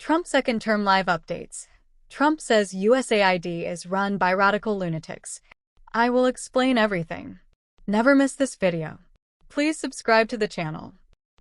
Trump second term live updates. Trump says USAID is run by radical lunatics. I will explain everything. Never miss this video. Please subscribe to the channel.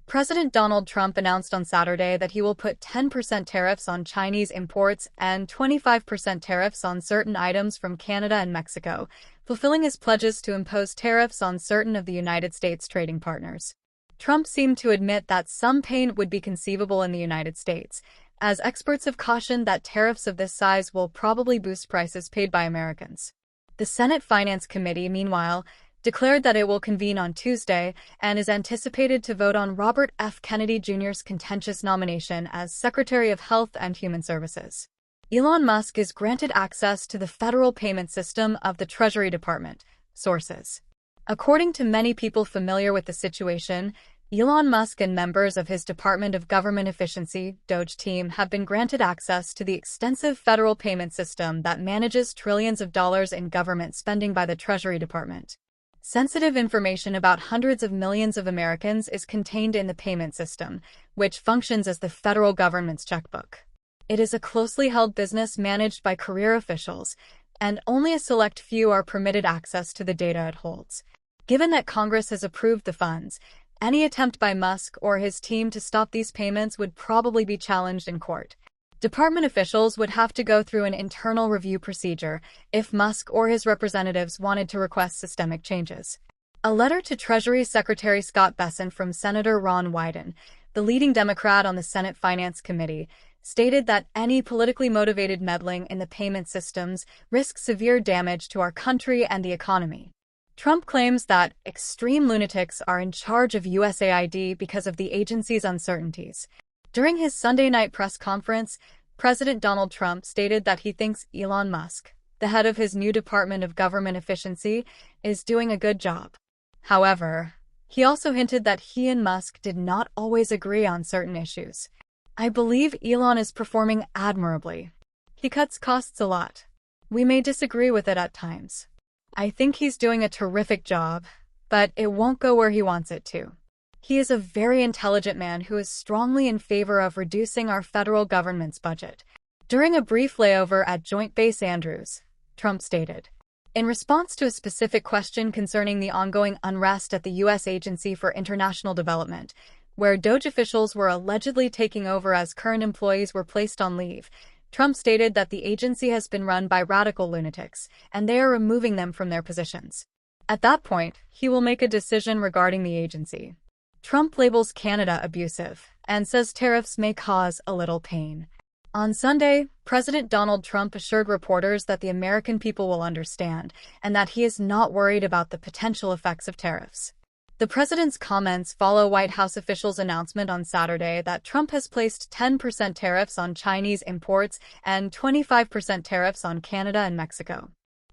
President Donald Trump announced on Saturday that he will put 10% tariffs on Chinese imports and 25% tariffs on certain items from Canada and Mexico, fulfilling his pledges to impose tariffs on certain of the United States' trading partners. Trump seemed to admit that some pain would be conceivable in the United States, as experts have cautioned that tariffs of this size will probably boost prices paid by Americans. The Senate Finance Committee, meanwhile, declared that it will convene on Tuesday and is anticipated to vote on Robert F. Kennedy Jr.'s contentious nomination as Secretary of Health and Human Services. Elon Musk is granted access to the federal payment system of the Treasury Department, sources. According to many people familiar with the situation, Elon Musk and members of his Department of Government Efficiency, DOGE team have been granted access to the extensive federal payment system that manages trillions of dollars in government spending by the Treasury Department. Sensitive information about hundreds of millions of Americans is contained in the payment system, which functions as the federal government's checkbook. It is a closely held business managed by career officials, and only a select few are permitted access to the data it holds. Given that Congress has approved the funds, any attempt by Musk or his team to stop these payments would probably be challenged in court. Department officials would have to go through an internal review procedure if Musk or his representatives wanted to request systemic changes. A letter to Treasury Secretary Scott Bessent from Senator Ron Wyden, the leading Democrat on the Senate Finance Committee, stated that any politically motivated meddling in the payment systems risks severe damage to our country and the economy. Trump claims that extreme lunatics are in charge of USAID because of the agency's uncertainties. During his Sunday night press conference, President Donald Trump stated that he thinks Elon Musk, the head of his new Department of Government Efficiency, is doing a good job. However, he also hinted that he and Musk did not always agree on certain issues. I believe Elon is performing admirably. He cuts costs a lot. We may disagree with it at times. I think he's doing a terrific job, but it won't go where he wants it to. He is a very intelligent man who is strongly in favor of reducing our federal government's budget. During a brief layover at Joint Base Andrews, Trump stated. In response to a specific question concerning the ongoing unrest at the U.S. Agency for International Development, where DOGE officials were allegedly taking over as current employees were placed on leave, Trump stated that the agency has been run by radical lunatics, and they are removing them from their positions. At that point, he will make a decision regarding the agency. Trump labels Canada abusive and says tariffs may cause a little pain. On Sunday, President Donald Trump assured reporters that the American people will understand and that he is not worried about the potential effects of tariffs. The president's comments follow White House officials' announcement on Saturday that Trump has placed 10% tariffs on Chinese imports and 25% tariffs on Canada and Mexico.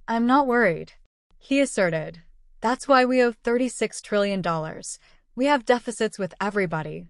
I'm not worried, he asserted. That's why we owe $36 trillion. We have deficits with everybody.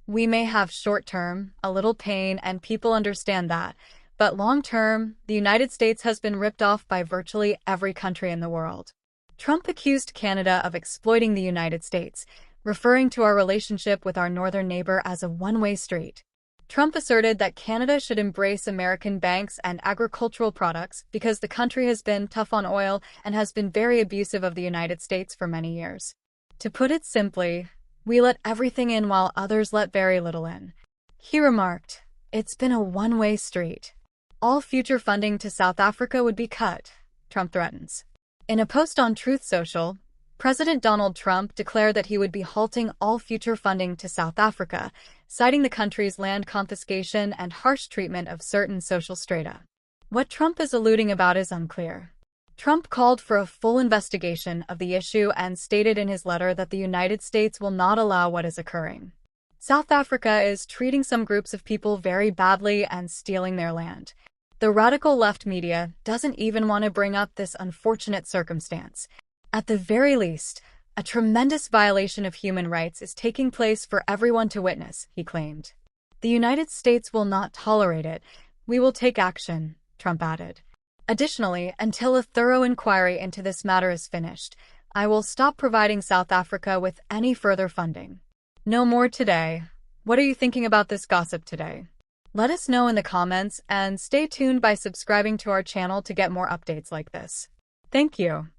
We may have short-term, a little pain, and people understand that, but long-term, the United States has been ripped off by virtually every country in the world. Trump accused Canada of exploiting the United States, referring to our relationship with our northern neighbor as a one-way street. Trump asserted that Canada should embrace American banks and agricultural products because the country has been tough on oil and has been very abusive of the United States for many years. To put it simply, we let everything in while others let very little in. He remarked, "It's been a one-way street. All future funding to South Africa would be cut," Trump threatens. In a post on Truth Social, President Donald Trump declared that he would be halting all future funding to South Africa, citing the country's land confiscation and harsh treatment of certain social strata. What Trump is alluding about is unclear. Trump called for a full investigation of the issue and stated in his letter that the United States will not allow what is occurring. South Africa is treating some groups of people very badly and stealing their land. The radical left media doesn't even want to bring up this unfortunate circumstance. At the very least, a tremendous violation of human rights is taking place for everyone to witness, he claimed. The United States will not tolerate it. We will take action, Trump added. Additionally, until a thorough inquiry into this matter is finished, I will stop providing South Africa with any further funding. No more today. What are you thinking about this gossip today? Let us know in the comments and stay tuned by subscribing to our channel to get more updates like this. Thank you.